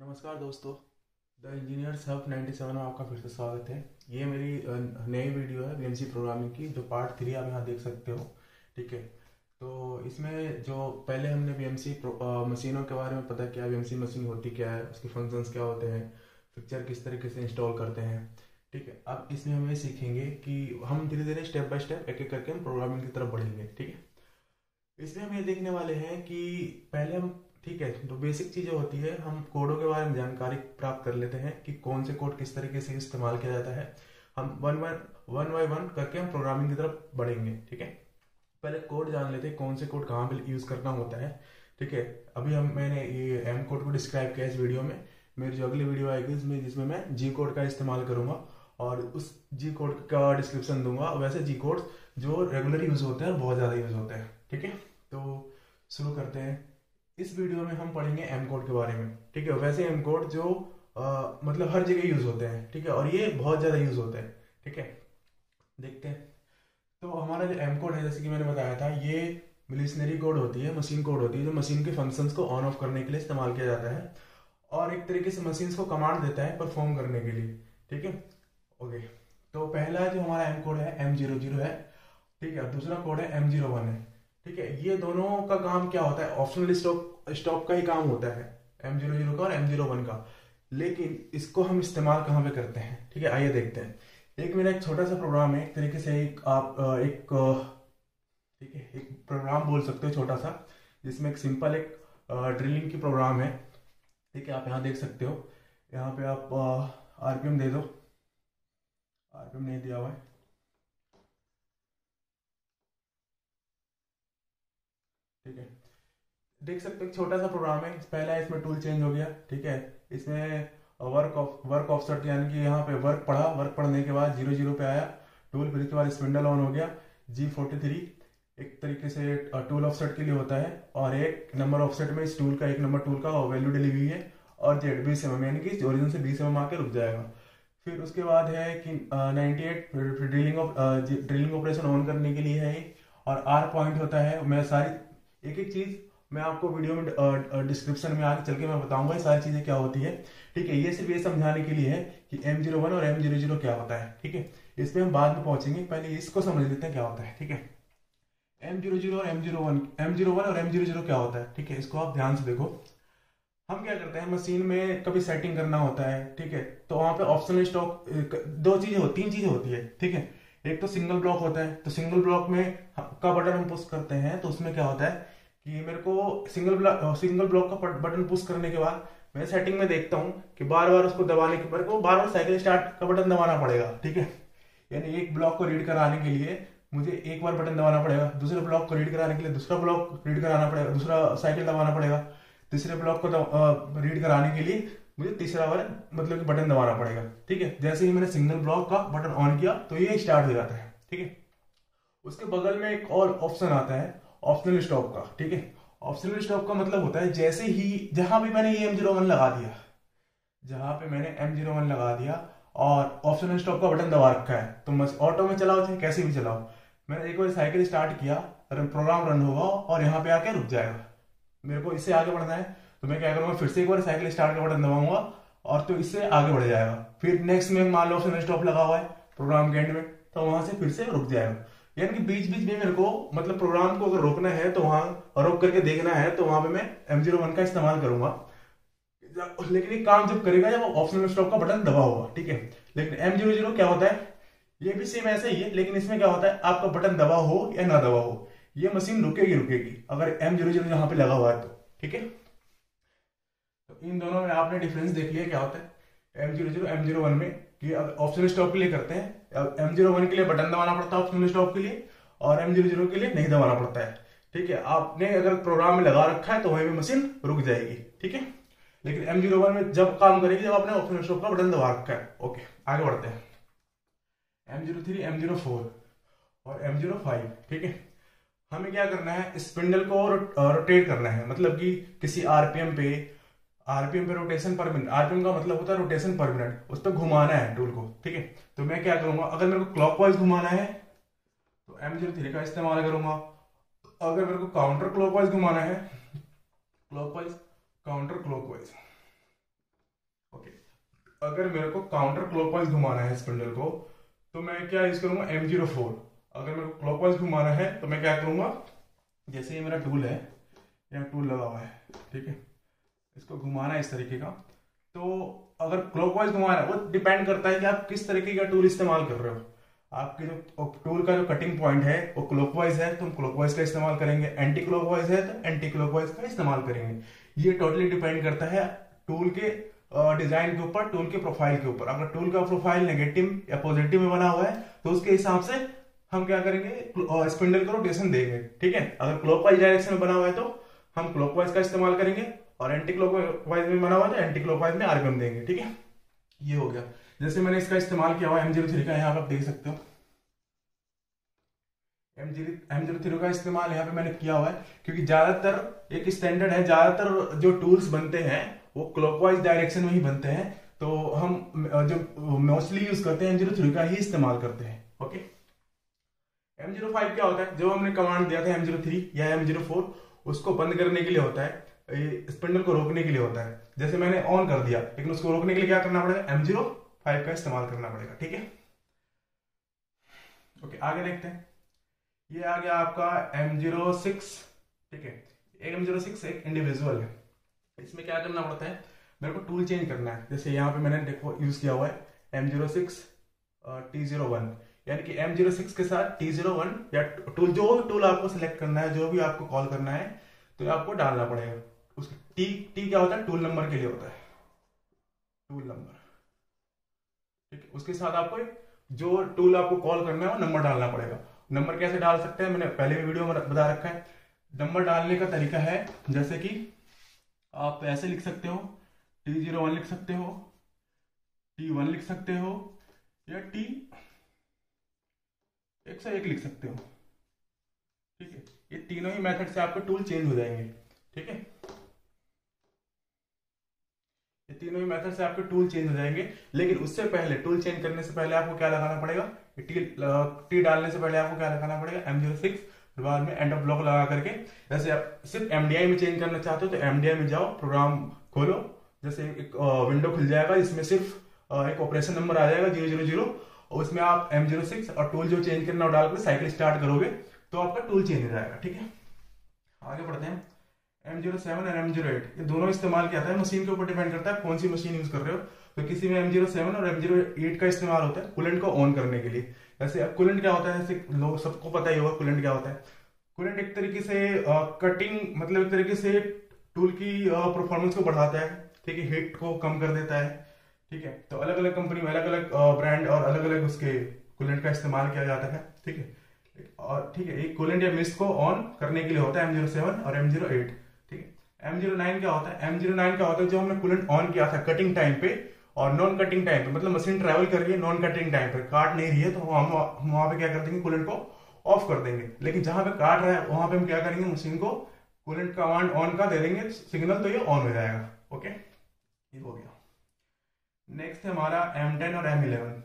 नमस्कार दोस्तों। The engineers hub 97 में आपका फिर से स्वागत है। ये मेरी नई वीडियो है वीएमसी प्रोग्रामिंग की, जो पार्ट 3 आप यहाँ देख सकते हो। ठीक है, तो इसमें जो पहले हमने वीएमसी मशीनों के बारे में पता किया, वीएमसी मशीन होती क्या है, उसके फंक्शंस क्या होते हैं, पिक्चर किस तरीके से इंस्टॉल करते हैं। ठीक है, अब इसमें हम ये सीखेंगे कि हम धीरे धीरे स्टेप बाय स्टेप एक एक करके हम प्रोग्रामिंग की तरफ बढ़ेंगे। ठीक है, इसमें हम ये देखने वाले हैं कि पहले हम, ठीक है, तो बेसिक चीज़ें होती है, हम कोडों के बारे में जानकारी प्राप्त कर लेते हैं कि कौन से कोड किस तरीके से इस्तेमाल किया जाता है। हम वन बाय वन करके हम प्रोग्रामिंग की तरफ बढ़ेंगे। ठीक है, पहले कोड जान लेते हैं कौन से कोड कहाँ पे यूज़ करना होता है। ठीक है, अभी मैंने ये एम कोड को डिस्क्राइब किया इस वीडियो में। मेरी जो अगली वीडियो आएगी जिसमें मैं जी कोड का इस्तेमाल करूंगा और उस जी कोड का डिस्क्रिप्शन दूंगा। वैसे जी कोड जो रेगुलर यूज़ होते हैं और बहुत ज़्यादा यूज़ होते हैं। ठीक है, तो शुरू करते हैं। इस वीडियो में हम पढ़ेंगे एम कोड के बारे में। ठीक है, वैसे एम कोड जो मतलब हर जगह यूज होते हैं। ठीक है, और ये बहुत ज़्यादा यूज होते हैं। ठीक है, देखते हैं। तो हमारा जो एम कोड है, जैसे कि मैंने बताया था, ये मिलिशनरी कोड होती है, मशीन कोड होती है, जो मशीन के फंक्शंस को ऑन ऑफ करने के लिए इस्तेमाल किया जाता है और एक तरीके से मशीन को कमांड देता है परफॉर्म करने के लिए। ठीक है, ओके। तो पहला जो हमारा एम कोड है M00 है। ठीक है, दूसरा कोड है M01 है। ठीक है, ये दोनों का काम क्या होता है, ऑप्शनल स्टॉप का ही काम होता है, M00 का और M01 का। लेकिन इसको हम इस्तेमाल कहाँ पे करते हैं, ठीक है, आइए देखते हैं। एक मेरा एक छोटा सा प्रोग्राम है, एक तरीके से एक आप ठीक है, एक प्रोग्राम बोल सकते हो छोटा सा, जिसमें एक सिंपल एक ड्रिलिंग की प्रोग्राम है। ठीक है, आप यहाँ देख सकते हो। यहाँ पे आप आरपीएम दे दो, आरपीएम नहीं दिया हुआ है। ठीक है, देख सकते हो छोटा सा प्रोग्राम है। पहला इसमें टूल चेंज हो गया। ठीक है, इसमें वर्क ऑफसेट, यानी कि यहाँ पे वर्क पढ़ा, वर्क पढ़ने के बाद 00 पे आया टूल, फिर इसके बाद स्पिंडल ऑन हो गया। G43 एक तरीके से टूल ऑफसेट के लिए होता है, और एक नंबर ऑफसेट में इस टूल का, एक नंबर टूल का वैल्यू डली हुई है, और जेड 20 mm, यानी कि ओरिजिन से 20 mm आके रुक जाएगा। फिर उसके बाद है कि 98 ड्रिलिंग ऑपरेशन ऑन करने के लिए है, और आर पॉइंट होता है। मैं सारी एक एक चीज मैं आपको वीडियो में डिस्क्रिप्शन में आगे चल के मैं बताऊंगा ये सारी चीजें क्या होती है। ठीक है, ये सिर्फ ये समझाने के लिए है कि M01 और M00 क्या होता है। ठीक है, इसमें हम बाद में पहुंचेंगे, पहले इसको समझ लेते हैं क्या होता है। ठीक है, M00 और M01 और M00 क्या होता है। ठीक है, इसको आप ध्यान से देखो। हम क्या करते हैं, मशीन में कभी सेटिंग करना होता है। ठीक है, तो वहां पे ऑप्शनल स्टॉक तीन चीजें होती है। ठीक है, एक तो सिंगल ब्लॉक होता है, तो सिंगल ब्लॉक में का बटन हम पुश करते हैं, तो उसमें क्या होता है कि मेरे को सिंगल ब्लॉक का बटन पुश करने के बाद मैं सेटिंग में देखता हूँ कि बार बार उसको दबाने के, मेरे को बार बार साइकिल स्टार्ट का बटन दबाना पड़ेगा। ठीक है, यानी एक ब्लॉक को रीड कराने के लिए मुझे एक बार बटन दबाना पड़ेगा, दूसरे ब्लॉक को रीड कराने के लिए दूसरा ब्लॉक रीड कराना पड़ेगा, दूसरा साइकिल दबाना पड़ेगा, तीसरे ब्लॉक को रीड कराने के लिए मुझे तीसरा बार मतलब कि बटन दबाना पड़ेगा। ठीक है, जैसे ही मैंने सिंगल ब्लॉक का बटन ऑन किया तो ये स्टार्ट हो जाता है। ठीक है, उसके बगल में एक और ऑप्शन आता है ऑप्शनल स्टॉप का। ठीक है, ऑप्शनल स्टॉप का मतलब होता है जैसे ही जहां भी मैंने ये M01 लगा दिया, जहां पे मैंने M01 लगा दिया और ऑप्शनल स्टॉप का बटन दबा रखा है, तो ऑटो में चलाओ चाहे कैसे भी चलाओ, मैंने एक बार साइकिल स्टार्ट किया, प्रोग्राम रन होगा और यहाँ पे आके रुक जाएगा। मेरे को इससे आगे बढ़ना है, तो मैं क्या करूंगा, फिर से एक बार साइकिल स्टार्ट का बटन दबाऊंगा और तो इससे आगे बढ़ जाएगा। फिर नेक्स्ट में मान लो ऑप्शनल स्टॉप लगा हुआ है प्रोग्राम के एंड में, तो वहां से फिर से रुक जाएगा। यानी कि बीच बीच में मेरे को मतलब प्रोग्राम को अगर रोकना है तो वहां रोक करके देखना है, तो वहां पे मैं M01 का इस्तेमाल करूंगा। लेकिन ये काम जब करेगा जब ऑप्शनल स्टॉप का बटन दबा होगा। ठीक है, लेकिन M00 क्या होता है, ये भी सेम ऐसा ही है, लेकिन इसमें क्या होता है, आपका बटन दबा हो या ना दबा हो, ये मशीन रुकेगी रुकेगी अगर M00 यहाँ पे लगा हुआ है तो। ठीक है, तो इन दोनों में आपने डिफरेंस देख लिया क्या होता है M00 M01 में, कि ऑप्शनल स्टॉप के लिए करते हैं, M01 के लिए बटन दबाना पड़ता है ऑप्शनल स्टॉप के लिए, और M00 के लिए नहीं दबाना पड़ता है। ठीक है, आपने अगर प्रोग्राम में लगा रखा है तो वहीं पे मशीन रुक जाएगी। ठीक है, लेकिन M01 में जब काम करेगी जब आपने ऑप्शनल स्टॉप का बटन दबा रखा है। ओके, आगे बढ़ते हैं। M03 M04 और M05। ठीक है, हमें क्या करना है, स्पिंडल को रोटेट करना है, मतलब कि किसी आरपीएम पे रोटेशन पर मिनट, आरपीएम का मतलब होता है रोटेशन पर मिनट, उस पर घुमाना है टूल को। ठीक है, तो मैं क्या करूंगा, अगर मेरे को क्लॉकवाइज घुमाना है तो M03 का इस्तेमाल करूंगा, अगर मेरे को काउंटर क्लॉकवाइज घुमाना है, क्लॉकवाइज काउंटर क्लॉकवाइज, ओके, अगर मेरे को काउंटर क्लॉकवाइज घुमाना है स्पिंडल को, तो मैं क्या यूज करूंगा, M04। अगर मेरे को क्लॉकवाइज घुमाना है तो मैं क्या करूंगा, जैसे ये मेरा टूल है, यहाँ टूल लगा हुआ है, ठीक है, इसको घुमाना है इस तरीके का। तो अगर क्लॉकवाइज घुमाना है, वो डिपेंड करता है कि आप किस तरीके का टूल इस्तेमाल कर रहे हो। आपके जो टूल का जो कटिंग पॉइंट है वो क्लॉकवाइज है तो हम क्लॉकवाइज का इस्तेमाल करेंगे, एंटी क्लॉकवाइज है तो एंटी क्लॉकवाइज का इस्तेमाल करेंगे। ये टोटली डिपेंड करता है टूल के डिजाइन के ऊपर, टूल के प्रोफाइल के ऊपर। अगर टूल का प्रोफाइल नेगेटिव या पॉजिटिव में बना हुआ है तो उसके हिसाब से हम क्या करेंगे, स्पिंडल को रोटेशन देंगे, ठीक है। अगर क्लॉकवाइज डायरेक्शन में बना हुआ है तो हम क्लॉकवाइज का इस्तेमाल करेंगे, और एंटी क्लॉकवाइज में बना हुआ है तो एंटी क्लॉकवाइज में आरपीएम देंगे, ठीक है। ये हो गया। जैसे मैंने इसका इस्तेमाल किया हुआ M03 का, यहाँ पर आप देख सकते हो M03 का इस्तेमाल यहाँ पे मैंने किया हुआ है, क्योंकि ज्यादातर एक स्टैंडर्ड है, ज्यादातर जो टूल्स बनते हैं वो क्लॉकवाइज डायरेक्शन में ही बनते हैं, तो हम जो मोस्टली यूज करते हैं M03 का ही इस्तेमाल करते हैं। ओके, M05 क्या होता है, जो हमने कमांड दिया था M03 या M04, उसको बंद करने के लिए होता है, स्पिंडल को रोकने के लिए होता है। जैसे मैंने ऑन कर दिया, लेकिन उसको रोकने के लिए क्या करना पड़ेगा, M05 का इस्तेमाल करना पड़ेगा, ठीक है। ओके, आगे देखते हैं। ये आ गया आपका M06, ठीक है। M06 एक इंडिविजुअल है। इसमें क्या करना पड़ता है, मेरे को टूल चेंज करना है। जैसे यहाँ पे मैंने देखो यूज किया हुआ है M06 T01, यानी कि M06 के साथ T01 या टूल, जो भी टूल आपको सिलेक्ट करना है, जो भी आपको कॉल करना है, तो आपको डालना पड़ेगा। उसका टी क्या होता है, टूल नंबर के लिए होता है, टूल नंबर, ठीक है। उसके साथ आपको जो टूल आपको कॉल करना है वो नंबर डालना पड़ेगा। नंबर कैसे डाल सकते हैं, मैंने पहले भी वीडियो में बता रखा है। नंबर डालने का तरीका है, जैसे कि आप ऐसे लिख सकते हो, T01 लिख सकते हो, T1 लिख सकते हो, या T101 लिख सकते हो, ठीक है। ये तीनों ही मेथड से आपके टूल चेंज हो जाएंगे, ठीक है। ये तीनों ही मेथड से आपके टूल चेंज हो जाएंगे, लेकिन उससे पहले, टूल चेंज करने से पहले आपको क्या लगाना पड़ेगा, टी डालने से पहले आपको क्या लगाना पड़ेगा, M06, बाद में एंड ऑफ ब्लॉक लगा करके। जैसे आप सिर्फ MDI में चेंज करना चाहते हो तो MDI में जाओ, प्रोग्राम खोलो, जैसे एक विंडो खुल जाएगा, इसमें सिर्फ एक ऑपरेशन नंबर आ जाएगा 000, और उसमें आप M06 और टूल जो चेंज करना वो डालकर साइकिल स्टार्ट करोगे तो आपका टूल चेंज हो जाएगा, ठीक है। आगे बढ़ते हैं। M07 और M08 ये दोनों इस्तेमाल किया था, मशीन के ऊपर डिपेंड करता है कौन सी मशीन यूज कर रहे हो। तो किसी में M07 और M08 का इस्तेमाल होता है कूलेंट को ऑन करने के लिए। जैसे अब कूलेंट क्या होता है, जैसे लोग सबको पता ही होगा कूलेंट क्या होता है। कूलेंट एक तरीके से कटिंग, मतलब एक तरीके से टूल की परफॉर्मेंस को बढ़ाता है, ठीक है, हीट को कम कर देता है, ठीक है। तो अलग अलग कंपनी में अलग अलग ब्रांड और अलग अलग उसके कूलेंट का इस्तेमाल किया जाता है, ठीक है। और ठीक है, एक कूलेंट या मिस्ट को ऑन करने के लिए होता है M07 और M08, ठीक है। M09 क्या होता है, M09 क्या होता है, जो हमने कूलेंट ऑन किया था कटिंग टाइम पे और नॉन कटिंग टाइम पे, मतलब मशीन ट्रैवल कर रही है नॉन कटिंग टाइम पे, काट नहीं रही है, तो हम वहां पे क्या कर देंगे, कूलेंट को ऑफ कर देंगे। लेकिन जहां पे काट रहा है वहां पे हम क्या करेंगे, मशीन को कूलेंट कमांड ऑन का दे देंगे सिग्नल, तो ये ऑन हो जाएगा। ओके, ये हो गया। नेक्स्ट है हमारा M10 और M11।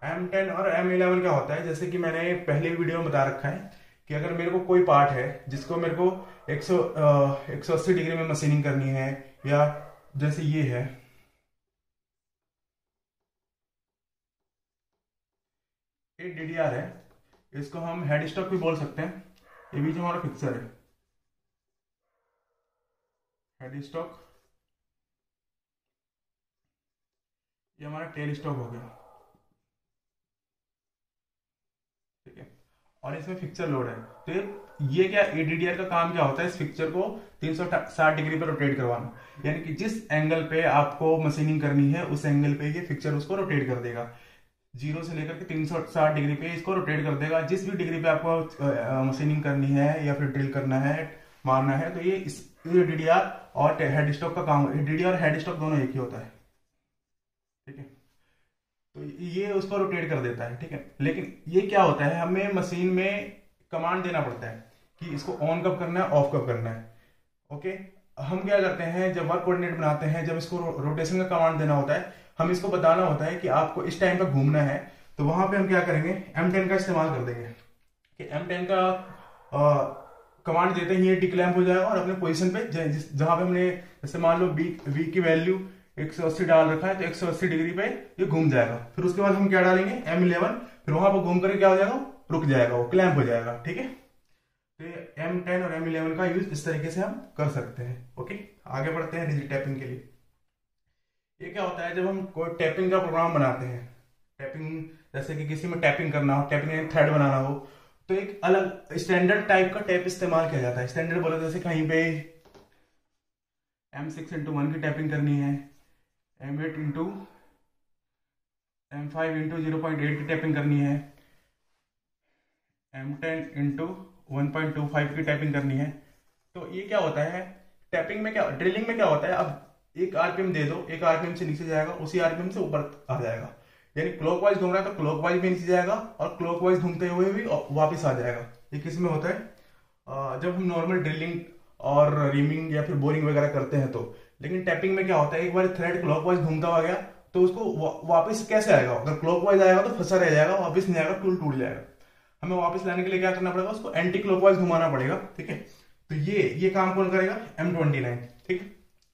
M10 और M11 क्या होता है, जैसे कि मैंने पहले वीडियो में बता रखा है कि अगर मेरे को कोई पार्ट है जिसको मेरे को 180 डिग्री में मशीनिंग करनी है, या जैसे ये है, एक DDR है, इसको हम हेड स्टॉक भी बोल सकते हैं। ये बीच में हमारा फिक्सर है, हेड स्टॉक, ये हमारा टेल स्टॉक हो गया, ठीक है। और इसमें फिक्सर लोड है, तो ये क्या, ADDR का काम क्या होता है, इस फिक्सर को 360 डिग्री पर रोटेट करवाना, यानी कि जिस एंगल पे आपको मशीनिंग करनी है उस एंगल पे ये फिक्सर उसको रोटेट कर देगा। 0 से लेकर के 360 डिग्री पे इसको रोटेट कर देगा। जिस भी डिग्री पे आपको मशीनिंग करनी है या फिर ड्रिल करना है, मारना है, तो ये DDR और हेड स्टॉक का काम, DDR और हेड स्टॉक दोनों एक ही होता है, ठीक है। तो ये उसको रोटेट कर देता है, ठीक है। लेकिन ये क्या होता है, हमें मशीन में कमांड देना पड़ता है कि इसको ऑन कब करना है, ऑफ कब करना है। ओके, हम क्या करते हैं, जब वर्क कोऑर्डिनेट बनाते हैं, जब इसको रोटेशन का कमांड देना होता है, हम इसको बताना होता है कि आपको इस टाइम पर घूमना है, तो वहां पे हम क्या करेंगे, M10 का इस्तेमाल कर देंगे कि M10 का कमांड देते ही ये डिक्लैम्प हो जाएगा और अपने पोजीशन पे जहां पे हमने, जैसे मान लो बी की वैल्यू 180 डाल रखा है तो 180 डिग्री पे ये घूम जाएगा। फिर उसके बाद हम क्या डालेंगे, M11, फिर वहां पर घूम कर क्या हो जाएगा, रुक जाएगा, वो क्लैंप हो जाएगा। ठीक है, तो ये M10 और M11 का यूज इस तरीके से हम कर सकते हैं। ओके, आगे बढ़ते हैं रिजिड टैपिंग के लिए। ये क्या होता है, जब हम कोई टैपिंग का प्रोग्राम बनाते हैं, टैपिंग जैसे कि किसी में टैपिंग करना हो, टैपिंग थ्रेड बनाना हो, तो एक अलग स्टैंडर्ड टाइप का टैप इस्तेमाल किया जाता है। स्टैंडर्ड बोले जैसे कहीं पे M6x1 की टैपिंग करनी है, M8x M5x0.8 की टैपिंग करनी है, M10x1.25 की टैपिंग करनी है। तो ये क्या होता है, टैपिंग में क्या, ड्रिलिंग में क्या होता है, अब एक आरपीएम दे दो, एक आरपीएम से नीचे जाएगा, उसी आरपीएम से ऊपर आ जाएगा। यानी क्लॉकवाइज घूम रहा है तो क्लॉकवाइज भी नीचे जाएगा और क्लॉकवाइज घूमते हुए भी वापस आ जाएगा। ये किस में होता है, जब हम नॉर्मल ड्रिलिंग और रीमिंग या फिर बोरिंग वगैरह करते हैं तो। लेकिन टैपिंग में क्या होता है, एक बार थ्रेड क्लॉकवाइज घूमता हुआ गया तो उसको वापस कैसे आएगा, अगर क्लॉकवाइज आएगा तो फंसा रह जाएगा, वापस नहीं आएगा, टूल टूट जाएगा। हमें वापस लाने के लिए क्या करना पड़ेगा, उसको एंटी क्लॉकवाइज घुमाना पड़ेगा। ठीक है, तो ये काम कौन करेगा, M29। ठीक है,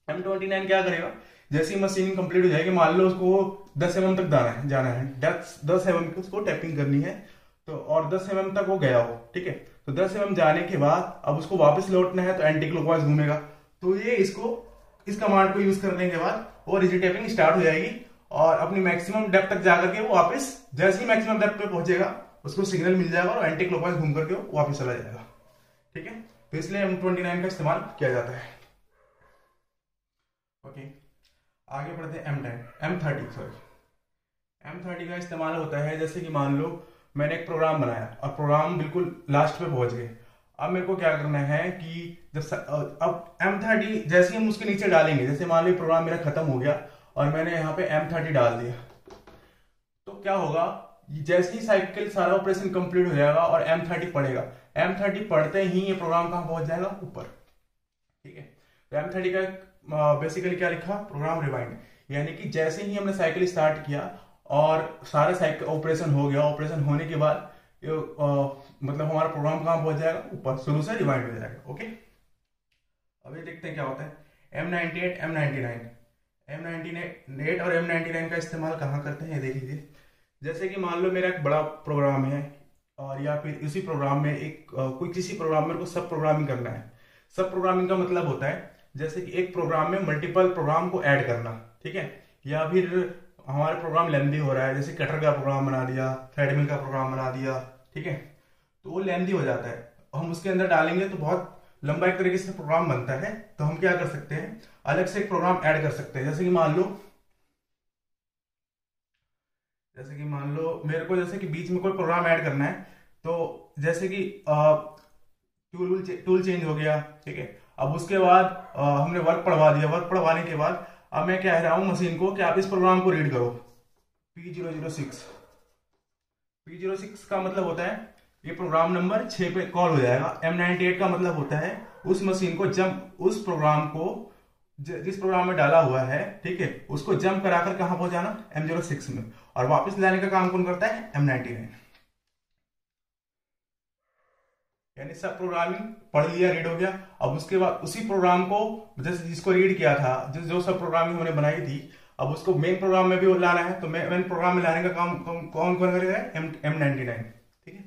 M29 क्या करेगा, जैसे ही मशीनिंग कंप्लीट हो जाएगी, मान लो उसको 10 mm तक जाना है, 10 mm की उसको टैपिंग करनी है, तो और 10 mm तक वो गया हो। ठीक है, तो 10 mm जाने के बाद अब उसको वापस लौटना है तो एंटी क्लॉकवाइज घूमेगा। तो ये इस कमांड को यूज करने के बाद वो रिजिड टैपिंग स्टार्ट हो जाएगी और अपनी मैक्सिमम डेप्थ तक जाकर के वो वापस, जैसे ही मैक्सिमम डेप्थ पे पहुंचेगा उसको सिग्नल मिल जाएगा और एंटी क्लॉकवाइज घूम करके वो वापस चला जाएगा। ठीक है, तो इसलिए M29 का इस्तेमाल किया जाता है। ओके, आगे बढ़ते हैं M30 का इस्तेमाल होता है, जैसे कि मान लो मैंने एक प्रोग्राम बनाया और प्रोग्राम बिल्कुल लास्ट पे पहुंच गए। अब मेरे को क्या करना है कि अब M30 जैसे ही हम उसके नीचे डालेंगे, जैसे मान लो प्रोग्राम मेरा खत्म हो गया और मैंने यहाँ पे M30 डाल दिया, तो क्या होगा, जैसे ही साइकिल सारा ऑपरेशन कंप्लीट हो जाएगा और M30 पढ़ेगा, M30 पढ़ते ही ये प्रोग्राम कहाँ पहुंच जाएगा, ऊपर। ठीक है, तो M30 का बेसिकली क्या लिखा, प्रोग्राम रिवाइंड, यानी कि जैसे ही हमने साइकिल स्टार्ट किया और सारा साइकिल ऑपरेशन हो गया, ऑपरेशन होने के बाद मतलब हमारा प्रोग्राम कहाँ पहुंच जाएगा, ऊपर, शुरू से रिवाइंड हो जाएगा। ओके, अभी देखते हैं क्या होता है M98 M99 और M99 का इस्तेमाल कहाँ करते हैं, ये देख लीजिए। जैसे कि मान लो मेरा एक बड़ा प्रोग्राम है और या फिर इसी प्रोग्राम में कोई किसी प्रोग्राम में को सब प्रोग्रामिंग करना है। सब प्रोग्रामिंग का मतलब होता है जैसे कि एक प्रोग्राम में मल्टीपल प्रोग्राम को ऐड करना। ठीक है, या फिर हमारा प्रोग्राम लेंथी हो रहा है, जैसे कटर का प्रोग्राम बना दिया, थ्रेडमिल का प्रोग्राम बना दिया। ठीक है, तो वो लेंथी हो जाता है, हम उसके अंदर डालेंगे तो बहुत लंबा एक तरीके से प्रोग्राम बनता है। तो हम क्या कर सकते हैं, अलग से एक प्रोग्राम ऐड कर सकते हैं। जैसे कि मान लो मेरे को जैसे कि बीच में कोई प्रोग्राम ऐड करना है, तो जैसे कि टूल चेंज हो गया। ठीक है, अब उसके बाद हमने वर्क पढ़वा दिया, वर्क पढ़वाने के बाद अब मैं कह रहा हूं मशीन को कि आप इस प्रोग्राम को रीड करो, P006 का मतलब होता है ये प्रोग्राम नंबर 6 पे कॉल हो जाएगा। M98 का मतलब होता है उस मशीन को जंप, उस प्रोग्राम को जिस प्रोग्राम में डाला हुआ है, ठीक है, उसको जंप कराकर कहां पहुंचाना, M06 में, और वापस लाने का काम कौन करता है, M99। यानी सब प्रोग्रामिंग पढ़ लिया, रीड हो गया। अब उसके बाद उसी प्रोग्राम को जैसे जिसको रीड किया था, जो सब प्रोग्रामिंग हमने बनाई थी, अब उसको मेन प्रोग्राम में भी लाना है। तो मेन प्रोग्राम में लाने का काम कौन करेगा, M99। ठीक है,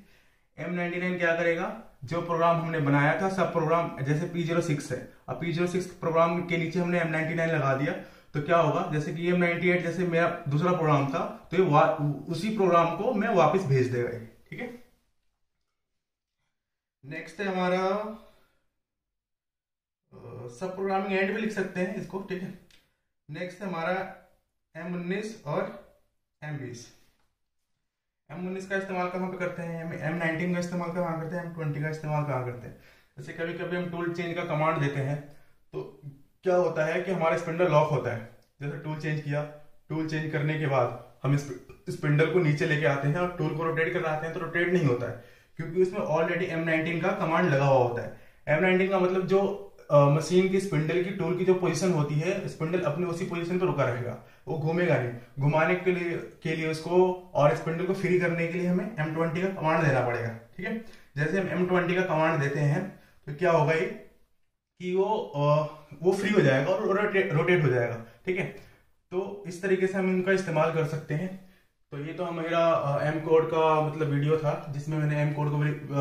M99 क्या करेगा, जो प्रोग्राम हमने बनाया था सब प्रोग्राम, जैसे P06 है, अब P06 प्रोग्राम के नीचे हमने M99 लगा दिया, तो क्या होगा, जैसे कि M98 जैसे मेरा दूसरा प्रोग्राम था, तो ये उसी प्रोग्राम को मैं वापस भेज देगा। ठीक है, नेक्स्ट है हमारा सब प्रोग्रामिंग एंड भी लिख सकते हैं इसको। ठीक है, नेक्स्ट है हमारा M19 और M20। M19 का इस्तेमाल कहाँ पे करते हैं, M19 का इस्तेमाल कहाँ करते हैं, M20 का इस्तेमाल कहाँ करते हैं। जैसे कभी कभी हम टूल चेंज का कमांड देते हैं, तो क्या होता है कि हमारा स्पिंडल लॉक होता है। जैसे टूल चेंज किया, टूल चेंज करने के बाद हम स्पिंडल को नीचे लेके आते हैं और टूल को रोटेट कराते हैं, तो रोटेट नहीं होता है, क्योंकि उसमें ऑलरेडी M19 का कमांड लगा हुआ होता है। M19 का मतलब जो मशीन की स्पिंडल की टूल की जो पोजीशन होती है, स्पिंडल अपने उसी पोजीशन पर रुका रहेगा, वो घूमेगा नहीं। घुमाने के लिए उसको और स्पिंडल को फ्री करने के लिए हमें M20 का कमांड देना पड़ेगा। ठीक है, जैसे हम M20 का कमांड देते हैं तो क्या होगा ये कि वो फ्री हो जाएगा और रोटेट हो जाएगा। ठीक है, तो इस तरीके से हम इनका इस्तेमाल कर सकते हैं। तो ये तो मेरा एम कोड का मतलब वीडियो था जिसमें मैंने एम कोड को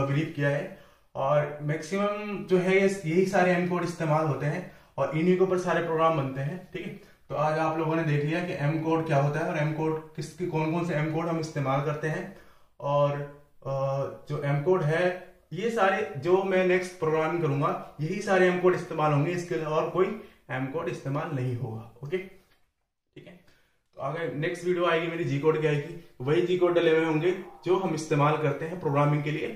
ब्रीफ किया है। और मैक्सिमम जो है यही सारे एम कोड इस्तेमाल होते हैं और इन्हीं के ऊपर सारे प्रोग्राम बनते हैं। ठीक है, तो आज आप लोगों ने देख लिया कि एम कोड क्या होता है और एम कोड किसकी कौन कौन से एम कोड हम इस्तेमाल करते हैं। और जो एम कोड है ये सारे जो मैं नेक्स्ट प्रोग्रामिंग करूंगा यही सारे एम कोड इस्तेमाल होंगे, इसके अलावा और कोई एम कोड इस्तेमाल नहीं होगा। ओके, ठीक है। तो आगे नेक्स्ट वीडियो आएगी मेरी जी कोड की आएगी, वही जी कोड डले हुए होंगे जो हम इस्तेमाल करते हैं प्रोग्रामिंग के लिए।